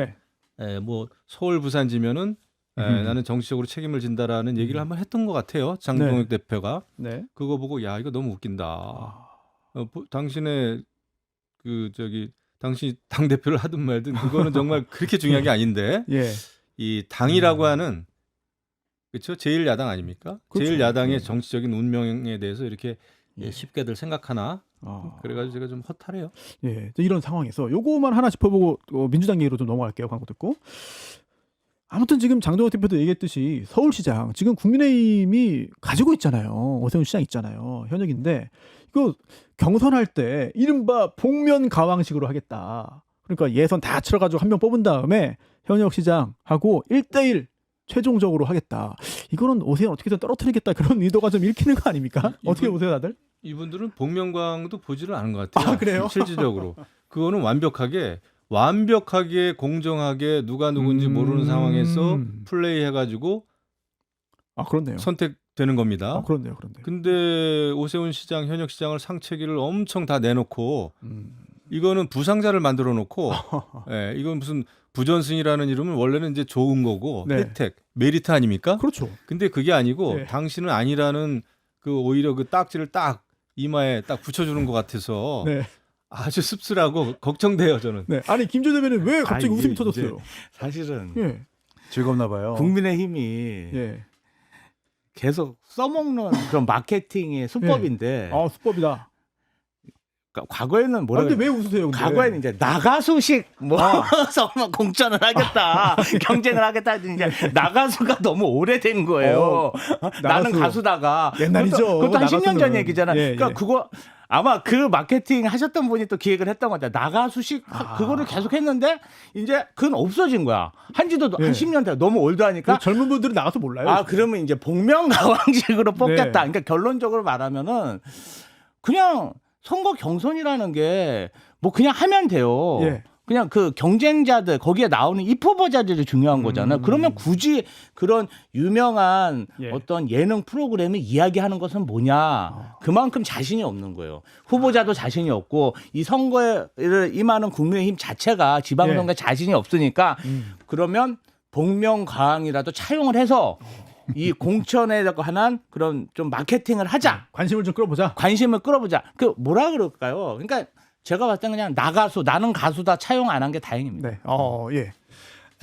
네. 뭐 서울 부산지면은 나는 정치적으로 책임을 진다라는 얘기를 한번 했던 것 같아요. 장동혁 대표가. 네. 그거 보고 야, 이거 너무 웃긴다. 당신의 당신이 당 대표를 하든 말든 그거는 정말 그렇게 중요한 게 아닌데, 예. 이 당이라고 하는, 그렇죠, 제일 야당 아닙니까? 그렇죠. 제일 야당의 네. 정치적인 운명에 대해서 이렇게 쉽게들 생각하나? 그래가지고 제가 좀 허탈해요. 예, 이런 상황에서 요거만 하나 짚어보고 민주당 얘기로 좀 넘어갈게요. 광고 듣고. 아무튼 지금 장동혁 대표도 얘기했듯이 서울시장 지금 국민의힘이 가지고 있잖아요. 오세훈 시장 있잖아요. 현역인데 이거 경선할 때 이른바 복면 가왕식으로 하겠다. 그러니까 예선 다 치러가지고 한 명 뽑은 다음에 현역 시장하고 1대1 최종적으로 하겠다. 이거는 오세훈 어떻게든 떨어뜨리겠다, 그런 의도가 좀 읽히는 거 아닙니까? 어떻게 보세요, 다들? 이분들은 복면가왕도 보지를 않은 것 같아요. 아, 그래요? 실질적으로 그거는 완벽하게 공정하게 누가 누군지 모르는 상황에서 플레이해가지고 그렇네요. 선택되는 겁니다. 그렇네요. 근데 오세훈 시장, 현역 시장을 상체기를 엄청 다 내놓고 이거는 부상자를 만들어 놓고 이건 무슨 부전승이라는 이름은 원래는 이제 좋은 거고, 네. 혜택, 메리트 아닙니까? 그렇죠. 근데 그게 아니고 네. 당신은 아니라는 오히려 그 딱지를 딱 이마에 딱 붙여주는 것 같아서 네. 아주 씁쓸하고 걱정돼요, 저는. 네. 아니 김전 대변인 왜 갑자기 아니, 웃음이 이제 터졌어요? 사실은 예. 즐겁나 봐요. 국민의힘이 예. 계속 써먹는 그런 마케팅의 수법인데, 수법이다. 그러니까 과거에는 뭐라 근데 왜 웃으세요? 근데? 과거에는 이제 나가수식 서로 공천을 하겠다, 경쟁을 하겠다 하더니 이제 나가수가 너무 오래된 거예요. 나는 가수다가 옛날이죠. 그것도 한 10년 전 나가수는. 얘기잖아. 예, 그러니까 예. 그거 아마 그 마케팅 하셨던 분이 또 기획을 했던 거다. 나가수식 그거를 계속 했는데 이제 그건 없어진 거야. 한지도 예. 한 10년 돼. 너무 올드하니까. 젊은 분들은 나가서 몰라요. 그러면 이제 복면가왕식으로 뽑겠다. 네. 그러니까 결론적으로 말하면은 그냥 선거 경선이라는 게 뭐 그냥 하면 돼요. 예. 그냥 그 경쟁자들 거기에 나오는 입 후보자들이 중요한 거잖아요. 그러면 굳이 그런 유명한 예. 어떤 예능 프로그램을 이야기하는 것은 뭐냐? 그만큼 자신이 없는 거예요. 후보자도 자신이 없고 이 선거에 임하는 국민의힘 자체가 지방선거에 자신이 없으니까 그러면 복면가왕이라도 차용을 해서 이 공천에 관한 그런 좀 마케팅을 하자. 관심을 좀 끌어보자. 관심을 끌어보자. 그 뭐라 그럴까요? 그러니까 제가 봤을 때는 그냥 나는 가수다 차용 안 한 게 다행입니다. 네. 예.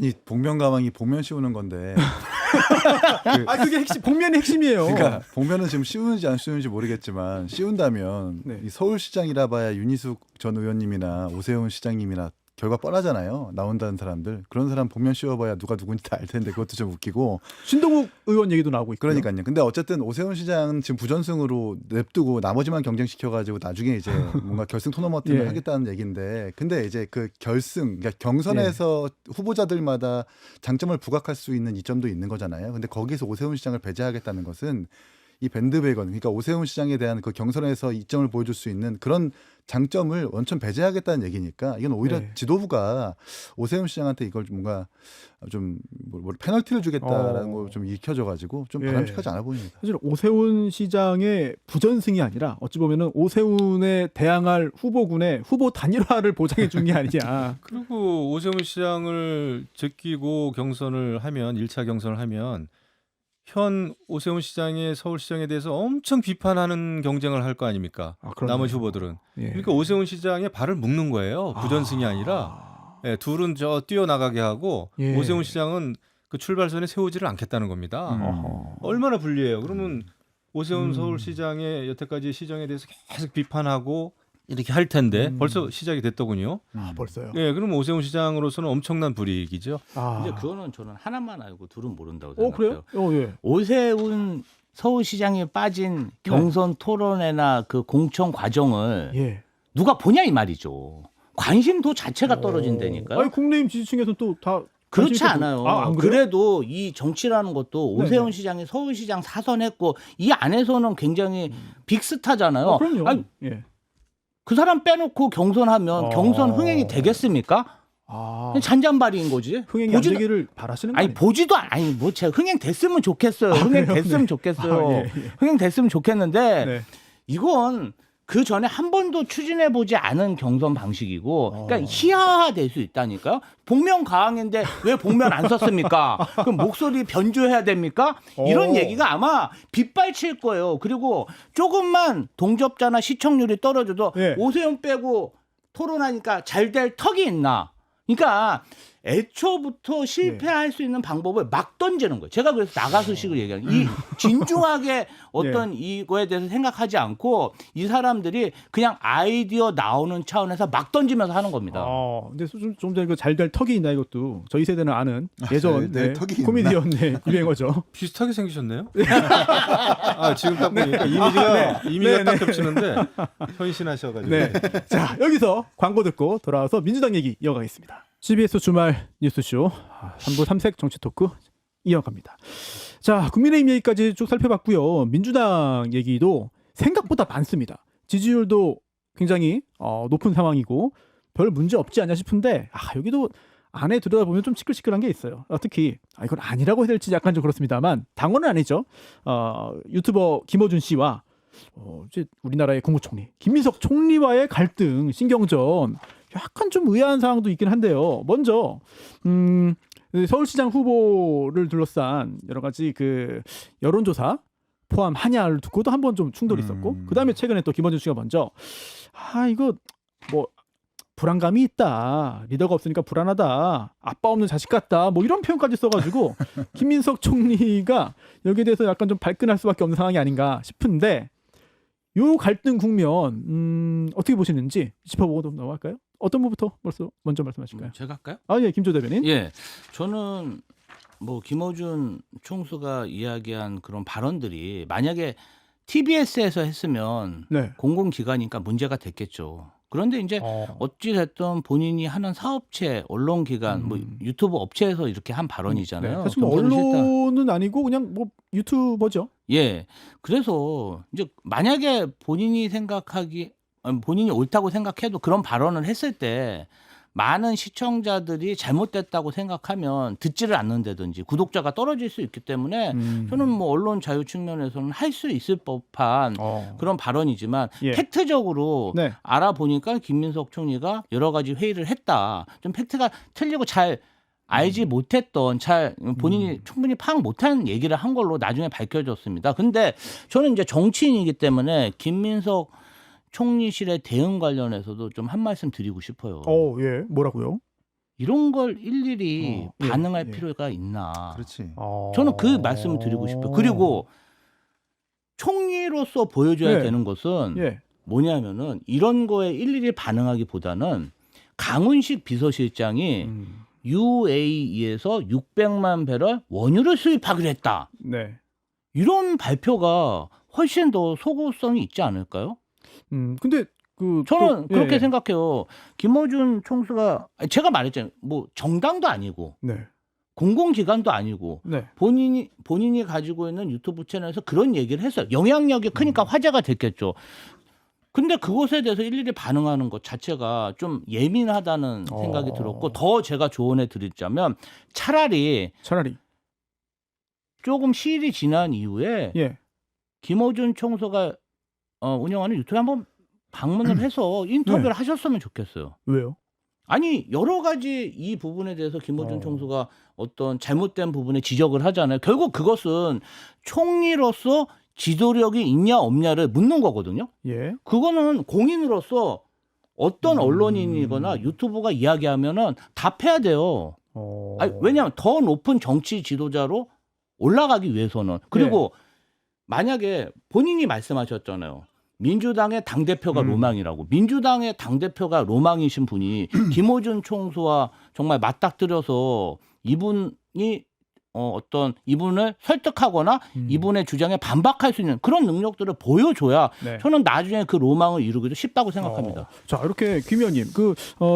아니 복면가왕이 복면 씌우는 건데 그게 핵심, 복면의 핵심이에요. 그러니까 복면은 지금 씌우는지 안 씌우는지 모르겠지만 씌운다면 네. 이 서울시장이라 봐야 윤희숙 전 의원님이나 오세훈 시장님이나 결과 뻔하잖아요. 나온다는 사람들. 그런 사람 복면 씌워봐야 누가 누군지 다 알 텐데 그것도 좀 웃기고. 신동욱 의원 얘기도 나오고 있고. 그러니까요. 근데 어쨌든 오세훈 시장은 지금 부전승으로 냅두고 나머지만 경쟁시켜가지고 나중에 이제 뭔가 결승 토너먼트를 예. 하겠다는 얘기인데, 근데 이제 그 결승, 그러니까 경선에서 후보자들마다 장점을 부각할 수 있는 이점도 있는 거잖아요. 근데 거기서 오세훈 시장을 배제하겠다는 것은 이 밴드웨건, 그러니까 오세훈 시장에 대한 그 경선에서 이점을 보여줄 수 있는 그런 장점을 원천 배제하겠다는 얘기니까 이건 오히려 네. 지도부가 오세훈 시장한테 이걸 뭔가 좀 페널티를 주겠다라는 걸 좀 익혀져가지고 좀 예. 바람직하지 않아 보입니다. 사실 오세훈 시장의 부전승이 아니라 어찌 보면은 오세훈에 대항할 후보군의 후보 단일화를 보장해 준 게 아니냐. 그리고 오세훈 시장을 제끼고 경선을 하면 1차 경선을 하면 현 오세훈 시장의 서울시장에 대해서 엄청 비판하는 경쟁을 할 거 아닙니까? 그러네요. 나머지 후보들은. 예. 그러니까 오세훈 시장의 발을 묶는 거예요. 부전승이 아니라. 예, 둘은 저 뛰어나가게 하고 예. 오세훈 시장은 그 출발선에 세우지를 않겠다는 겁니다. 어허. 얼마나 불리해요. 그러면 오세훈 서울시장의 여태까지 시정에 대해서 계속 비판하고 이렇게 할 텐데 벌써 시작이 됐더군요. 벌써요. 예, 그럼 오세훈 시장으로서는 엄청난 불이익이죠. 근데 그거는 저는 하나만 알고 둘은 모른다고 그래요? 생각해요. 예. 오세훈 서울시장에 빠진 경선 토론회나 그 공천 과정을 예. 누가 보냐 이 말이죠. 관심도 자체가 떨어진다니까요. 아니 국내임 지지층에서는 또 다 그렇지 않아요. 안 그래요? 그래도 이 정치라는 것도 오세훈 네네. 시장이 서울시장 사선했고 이 안에서는 굉장히 빅스타잖아요. 그럼요. 아니, 예. 그 사람 빼놓고 경선하면 경선 흥행이 되겠습니까? 그냥 잔잔바리인 거지. 흥행이 안 보지도- 되기를 바라시는 거 아니 아니에요? 보지도 아니 뭐 제가 흥행 됐으면 좋겠어요. 흥행 그래요? 됐으면 네. 좋겠어요. 예. 흥행 됐으면 좋겠는데 네. 이건 그 전에 한 번도 추진해 보지 않은 경선 방식이고, 그러니까 희화화될 수 있다니까요. 복면가왕인데 왜 복면 안 썼습니까? 그럼 목소리 변조해야 됩니까? 이런 얘기가 아마 빗발칠 거예요. 그리고 조금만 동접자나 시청률이 떨어져도 예. 오세훈 빼고 토론하니까 잘 될 턱이 있나? 그러니까 애초부터 실패할 수 있는 방법을 막 던지는 거예요. 제가 그래서 나가수식을 얘기하는 거예요. 이 진중하게 어떤 이거에 대해서 생각하지 않고 이 사람들이 그냥 아이디어 나오는 차원에서 막 던지면서 하는 겁니다. 근데 좀 전에 그 잘 될 턱이 있나 이것도 저희 세대는 아는 예전 잘 될 턱이 코미디언 유행어죠. 비슷하게 생기셨네요. 아, 지금 딱 보니까 이미지가 딱 겹치는데 현신하셔가지고. 네. 자, 여기서 광고 듣고 돌아와서 민주당 얘기 이어가겠습니다. CBS 주말 뉴스쇼 3부 3색 정치 토크 이어갑니다. 자, 국민의힘 얘기까지 쭉 살펴봤고요. 민주당 얘기도 생각보다 많습니다. 지지율도 굉장히 높은 상황이고 별 문제 없지 않냐 싶은데 여기도 안에 들여다보면 좀 시끌시끌한 게 있어요. 특히 이건 아니라고 해야 될지 약간 좀 그렇습니다만 당원은 아니죠. 유튜버 김어준 씨와 이제 우리나라의 국무총리 김민석 총리와의 갈등, 신경전 약간 좀 의아한 상황도 있긴 한데요. 먼저 서울시장 후보를 둘러싼 여러 가지 그 여론조사 포함하냐를 두고도 한번 좀 충돌이 있었고, 그 다음에 최근에 또 김어준 씨가 먼저 이거 뭐 불안감이 있다, 리더가 없으니까 불안하다, 아빠 없는 자식 같다, 뭐 이런 표현까지 써가지고 김민석 총리가 여기에 대해서 약간 좀 발끈할 수밖에 없는 상황이 아닌가 싶은데, 요 갈등 국면 어떻게 보시는지 짚어보고 좀 넘어갈까요? 어떤 부분부터 먼저 말씀하실까요? 제가 할까요? 예, 김조 대변인. 예, 저는 뭐 김어준 총수가 이야기한 그런 발언들이 만약에 TBS에서 했으면 네. 공공기관이니까 문제가 됐겠죠. 그런데 이제 어찌 됐든 본인이 하는 사업체, 언론기관, 뭐 유튜브 업체에서 이렇게 한 발언이잖아요. 사실 뭐 경선이 싫다. 언론은 아니고 그냥 뭐 유튜버죠. 예. 그래서 이제 만약에 본인이 옳다고 생각해도 그런 발언을 했을 때 많은 시청자들이 잘못됐다고 생각하면 듣지를 않는다든지 구독자가 떨어질 수 있기 때문에 저는 뭐 언론 자유 측면에서는 할 수 있을 법한 그런 발언이지만 예. 팩트적으로 네. 알아보니까 김민석 총리가 여러 가지 회의를 했다. 좀 팩트가 틀리고 잘 알지 못했던 잘 본인이 충분히 파악 못한 얘기를 한 걸로 나중에 밝혀졌습니다. 근데 저는 이제 정치인이기 때문에 김민석 총리실의 대응 관련해서도 좀 한 말씀 드리고 싶어요. 예. 뭐라고요? 이런 걸 일일이 예, 반응할 예. 필요가 있나. 그렇지. 저는 그 말씀을 드리고 싶어요. 그리고 총리로서 보여줘야 예. 되는 것은 예. 뭐냐면은 이런 거에 일일이 반응하기보다는 강훈식 비서실장이 UAE에서 600만 배럴 원유를 수입하기로 했다. 네. 이런 발표가 훨씬 더 소구성이 있지 않을까요? 근데 그 저는 또- 그렇게 예. 생각해요. 김어준 총수가 제가 말했잖아요. 뭐 정당도 아니고 네. 공공기관도 아니고 네. 본인이 가지고 있는 유튜브 채널에서 그런 얘기를 했어요. 영향력이 크니까 화제가 됐겠죠. 근데 그것에 대해서 일일이 반응하는 것 자체가 좀 예민하다는 생각이 들었고 더 제가 조언해 드리자면 차라리 조금 시일이 지난 이후에 예. 김어준 총수가 운영하는 유튜브에 한번 방문을 해서 인터뷰를 하셨으면 좋겠어요. 왜요? 아니 여러 가지 이 부분에 대해서 김어준 총수가 어떤 잘못된 부분에 지적을 하잖아요. 결국 그것은 총리로서 지도력이 있냐 없냐를 묻는 거거든요. 예. 그거는 공인으로서 어떤 언론인이거나 유튜브가 이야기하면은 답해야 돼요. 아니, 왜냐하면 더 높은 정치 지도자로 올라가기 위해서는. 그리고 만약에 본인이 말씀하셨잖아요. 민주당의 당대표가 로망이라고. 민주당의 당대표가 로망이신 분이 김어준 총수와 정말 맞닥뜨려서 이분이 이분을 설득하거나 이분의 주장에 반박할 수 있는 그런 능력들을 보여줘야 네. 저는 나중에 그 로망을 이루기도 쉽다고 생각합니다. 자, 이렇게 김 의원님,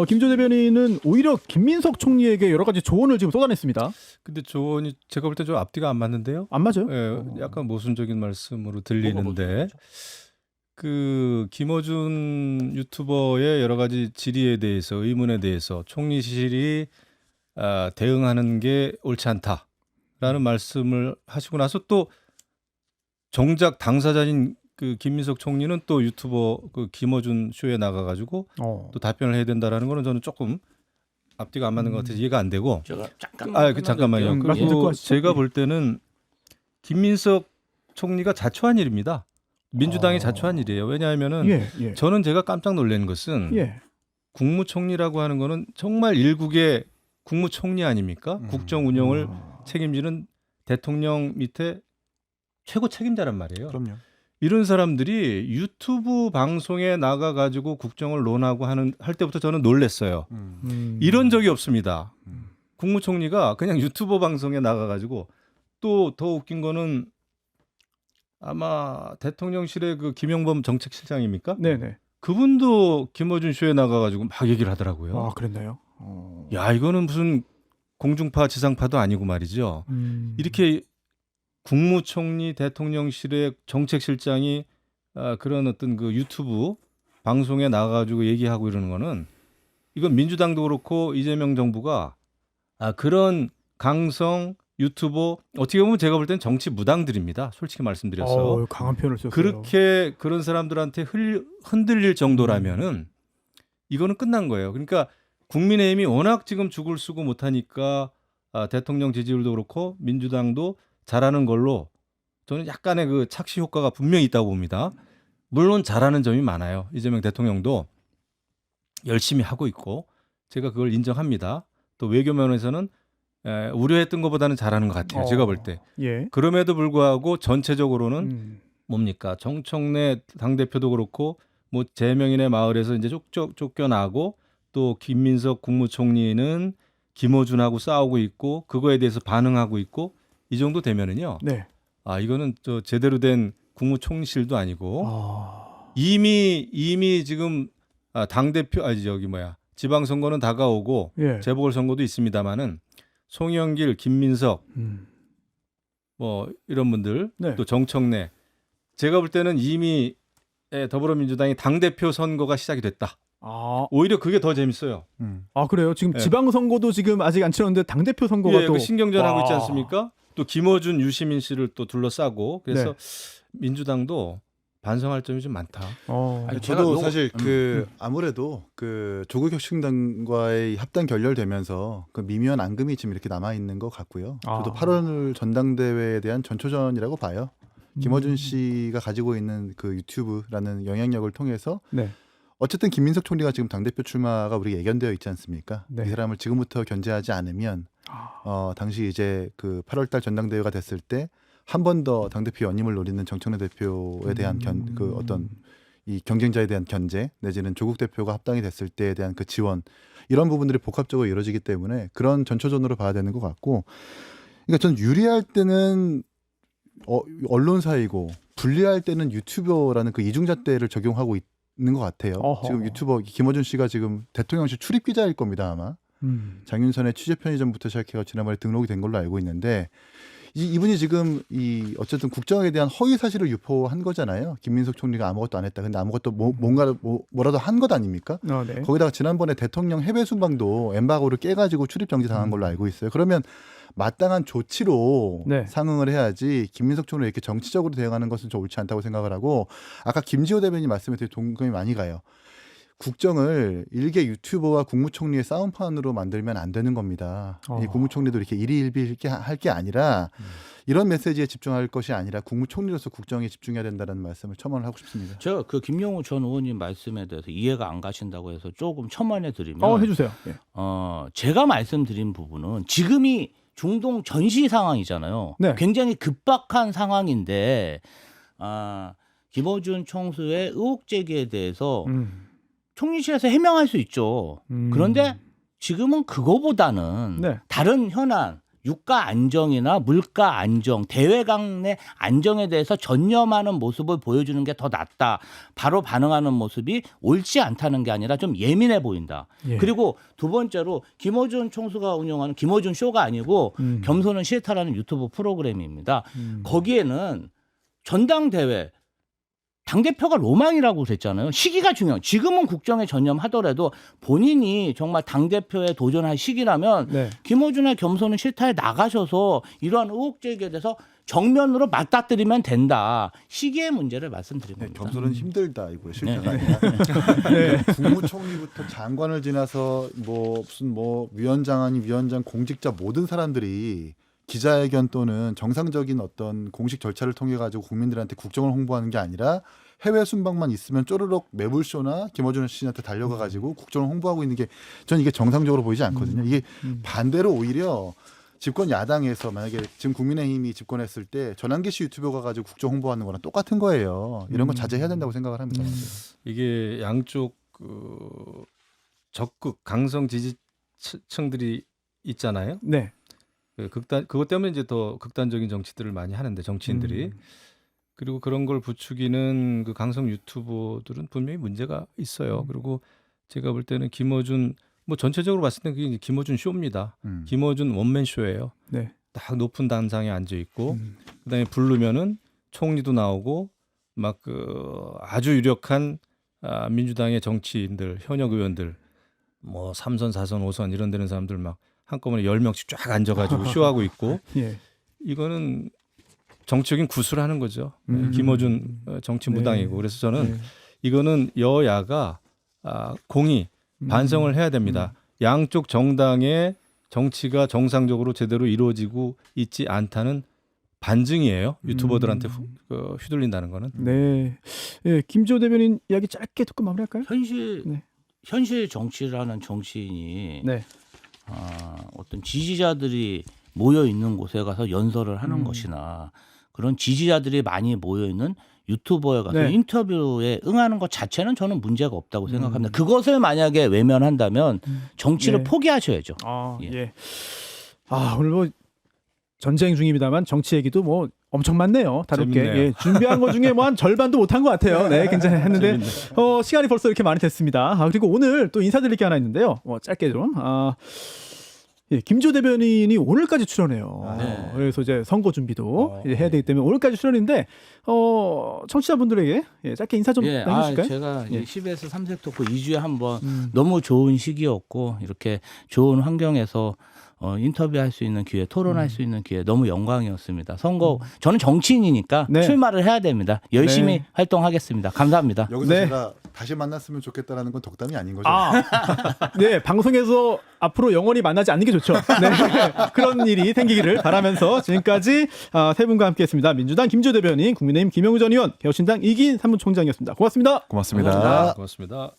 김조 대변인은 오히려 김민석 총리에게 여러 가지 조언을 지금 쏟아냈습니다. 근데 조언이 제가 볼 때 좀 앞뒤가 안 맞는데요. 안 맞아요? 예, 약간 모순적인 말씀으로 들리는데 그 김어준 유튜버의 여러 가지 질의에 대해서 의문에 대해서 총리실이 대응하는 게 옳지 않다라는 말씀을 하시고 나서 또 정작 당사자인 그 김민석 총리는 또 유튜버 그 김어준 쇼에 나가가지고 또 답변을 해야 된다라는 거는 저는 조금 앞뒤가 안 맞는 것 같아서 이해가 안 되고. 제가 잠깐만 잠깐만요. 말씀 듣고 그리고 하시죠. 제가 볼 때는 김민석 총리가 자초한 일입니다. 민주당이 자초한 일이에요. 왜냐하면은 예. 저는 제가 깜짝 놀란 것은 예. 국무총리라고 하는 거는 정말 일국의 국무총리 아닙니까? 국정 운영을 책임지는 대통령 밑에 최고 책임자란 말이에요. 그럼요. 이런 사람들이 유튜브 방송에 나가 가지고 국정을 논하고 할 때부터 저는 놀랐어요. 이런 적이 없습니다. 국무총리가 그냥 유튜버 방송에 나가 가지고 또 더 웃긴 거는 아마 대통령실의 그 김영범 정책실장입니까? 네네. 그분도 김어준 쇼에 나가 가지고 막 얘기를 하더라고요. 아, 그랬나요? 야, 이거는 무슨 공중파 지상파도 아니고 말이죠. 이렇게 국무총리 대통령실의 정책실장이 그런 어떤 그 유튜브 방송에 나가가지고 얘기하고 이러는 거는 이건 민주당도 그렇고 이재명 정부가 그런 강성 유튜버 어떻게 보면 제가 볼 땐 정치 무당들입니다. 솔직히 말씀드려서 강한 표현을 썼어요. 그렇게 그런 사람들한테 흔들릴 정도라면은 이거는 끝난 거예요. 그러니까 국민의힘이 워낙 지금 죽을 쓰고 못하니까 대통령 지지율도 그렇고 민주당도 잘하는 걸로 저는 약간의 그 착시 효과가 분명히 있다고 봅니다. 물론 잘하는 점이 많아요. 이재명 대통령도 열심히 하고 있고 제가 그걸 인정합니다. 또 외교 면에서는 우려했던 것보다는 잘하는 것 같아요. 제가 볼 때. 예. 그럼에도 불구하고 전체적으로는 뭡니까? 정청래 당대표도 그렇고 뭐 재명인의 마을에서 이제 쫓겨나고 또 김민석 국무총리는 김어준하고 싸우고 있고 그거에 대해서 반응하고 있고 이 정도 되면은요. 네. 이거는 저 제대로 된 국무총리실도 아니고 이미 지금 당대표 지방선거는 다가오고 예. 재보궐선거도 있습니다마는 송영길, 김민석 뭐 이런 분들 네. 또 정청래 제가 볼 때는 이미 더불어민주당이 당대표 선거가 시작이 됐다. 아, 오히려 그게 더 재밌어요. 아 그래요? 지금 예. 지방선거도 지금 아직 안 치렀는데 당대표 선거가 예, 또 그 신경전하고 있지 와. 않습니까? 또 김어준, 유시민 씨를 또 둘러싸고 그래서 네. 민주당도 반성할 점이 좀 많다. 아니, 제가 저도 요거- 사실 그 아무래도 그 조국 혁신당과의 합당 결렬되면서 그 미묘한 앙금이 지금 이렇게 남아 있는 것 같고요. 아. 저도 8월 전당대회에 대한 전초전이라고 봐요. 김어준 음. 씨가 가지고 있는 그 유튜브라는 영향력을 통해서 네. 어쨌든 김민석 총리가 지금 당대표 출마가 우리가 예견되어 있지 않습니까? 네. 이 사람을 지금부터 견제하지 않으면 당시 이제 그 8월달 전당대회가 됐을 때 한 번 더 당대표 연임을 노리는 정청래 대표에 대한 그 어떤 이 경쟁자에 대한 견제 내지는 조국 대표가 합당이 됐을 때에 대한 그 지원 이런 부분들이 복합적으로 이루어지기 때문에 그런 전초전으로 봐야 되는 것 같고, 그러니까 전 유리할 때는 언론사이고 불리할 때는 유튜버라는 그 이중잣대를 적용하고 있는 것 같아요. 어허. 지금 유튜버 김어준 씨가 지금 대통령실 출입 기자일 겁니다 아마. 장윤선의 취재 편의점부터 시작해서 지난번에 등록이 된 걸로 알고 있는데 이분이 지금 이 어쨌든 국정에 대한 허위 사실을 유포한 거잖아요. 김민석 총리가 아무것도 안 했다. 근데 아무것도 뭐라도 한 것 아닙니까? 네. 거기다가 지난번에 대통령 해외 순방도 엠바고를 깨가지고 출입 정지 당한 걸로 알고 있어요. 그러면 마땅한 조치로 네. 상응을 해야지 김민석 총리 이렇게 정치적으로 대응하는 것은 좀 옳지 않다고 생각을 하고, 아까 김지호 대변인 말씀에 되게 동감이 많이 가요. 국정을 일개 유튜버와 국무총리의 싸움판으로 만들면 안 되는 겁니다. 이 국무총리도 이렇게 일희일비 할 게 아니라 이런 메시지에 집중할 것이 아니라 국무총리로서 국정에 집중해야 된다는 말씀을 첨언을 하고 싶습니다. 제가 그 김용우 전 의원님 말씀에 대해서 이해가 안 가신다고 해서 조금 첨언해 드리면 해주세요. 예. 제가 말씀드린 부분은 지금이 중동 전시 상황이잖아요. 네. 굉장히 급박한 상황인데 김어준 총수의 의혹 제기에 대해서 총리실에서 해명할 수 있죠. 그런데 지금은 그거보다는 네. 다른 현안, 유가 안정이나 물가 안정, 대외관 내 안정에 대해서 전념하는 모습을 보여주는 게 더 낫다. 바로 반응하는 모습이 옳지 않다는 게 아니라 좀 예민해 보인다. 예. 그리고 두 번째로 김어준 총수가 운영하는 김어준 쇼가 아니고 겸손은 싫다라는 유튜브 프로그램입니다. 거기에는 전당대회 당대표가 로망이라고 그랬잖아요. 시기가 중요해요. 지금은 국정에 전념하더라도 본인이 정말 당대표에 도전할 시기라면 네. 김어준의 겸손은 싫다에 나가셔서 이러한 의혹 제기에 대해서 정면으로 맞닥뜨리면 된다. 시기의 문제를 말씀드린 네, 겁니다. 겸손은 힘들다 이거예요. 실패가 네. 아니라. 국무총리부터 장관을 지나서 무슨 위원장 아닌 위원장 공직자 모든 사람들이 기자회견 또는 정상적인 어떤 공식 절차를 통해 가지고 국민들한테 국정을 홍보하는 게 아니라 해외 순방만 있으면 쪼르륵 매불쇼나 김어준 씨한테 달려가 가지고 국정을 홍보하고 있는 게 저는 이게 정상적으로 보이지 않거든요. 이게 반대로 오히려 집권 야당에서 만약에 지금 국민의힘이 집권했을 때 전환기 씨 유튜버가 가지고 국정 홍보하는 거랑 똑같은 거예요. 이런 건 자제해야 된다고 생각을 합니다. 이게 양쪽 그 적극 강성 지지층들이 있잖아요. 네. 그것 때문에 이제 더 극단적인 정치들을 많이 하는데 정치인들이 그리고 그런 걸 부추기는 그 강성 유튜버들은 분명히 문제가 있어요. 그리고 제가 볼 때는 김어준 전체적으로 봤을 때 그게 김어준 쇼입니다. 김어준 원맨 쇼예요. 네. 딱 높은 단상에 앉아 있고 그다음에 부르면은 총리도 나오고 막 그 아주 유력한 민주당의 정치인들 현역 의원들 3선, 4선, 5선 이런 데는 사람들 막 한꺼번에 10명씩 쫙 앉아가지고 쇼하고 있고 예. 이거는 정치적인 구술을 하는 거죠. 김어준 정치 무당이고 그래서 저는 이거는 여야가 공히 반성을 해야 됩니다. 양쪽 정당의 정치가 정상적으로 제대로 이루어지고 있지 않다는 반증이에요. 유튜버들한테 휘둘린다는 거는. 네. 예, 김지호 대변인 이야기 짧게 듣고 마무리할까요? 현실 정치라는 정치인이 네. 어떤 지지자들이 모여 있는 곳에 가서 연설을 하는 것이나 그런 지지자들이 많이 모여 있는 유튜버에 가서 네. 인터뷰에 응하는 것 자체는 저는 문제가 없다고 생각합니다. 그것을 만약에 외면한다면 정치를 네. 포기하셔야죠. 예. 오늘 전쟁 중입니다만 정치 얘기도 엄청 많네요. 다룰 게. 재밌네요. 예, 준비한 것 중에 한 절반도 못한 것 같아요. 네, 굉장히 했는데 시간이 벌써 이렇게 많이 됐습니다. 그리고 오늘 또 인사드릴 게 하나 있는데요. 짧게 좀. 예, 김조 대변인이 오늘까지 출연해요. 네. 그래서 이제 선거 준비도 이제 해야 되기 때문에 오늘까지 출연인데 청취자분들에게 예, 짧게 인사 좀 예, 해주실까요? 제가 예. 이 CBS 삼색 토크 2주에 한번 음. 너무 좋은 시기였고 이렇게 좋은 환경에서 인터뷰할 수 있는 기회, 토론할 수 있는 기회 너무 영광이었습니다. 선거 저는 정치인이니까 네. 출마를 해야 됩니다. 열심히 네. 활동하겠습니다. 감사합니다. 여기서 네. 제가 다시 만났으면 좋겠다라는 건 덕담이 아닌 거죠. 네, 방송에서 앞으로 영원히 만나지 않는 게 좋죠. 네, 그런 일이 생기기를 바라면서 지금까지 세 분과 함께했습니다. 민주당 김조 대변인, 국민의힘 김영우 전 의원, 개혁신당 이기인 사무총장이었습니다. 고맙습니다. 고맙습니다. 고맙습니다.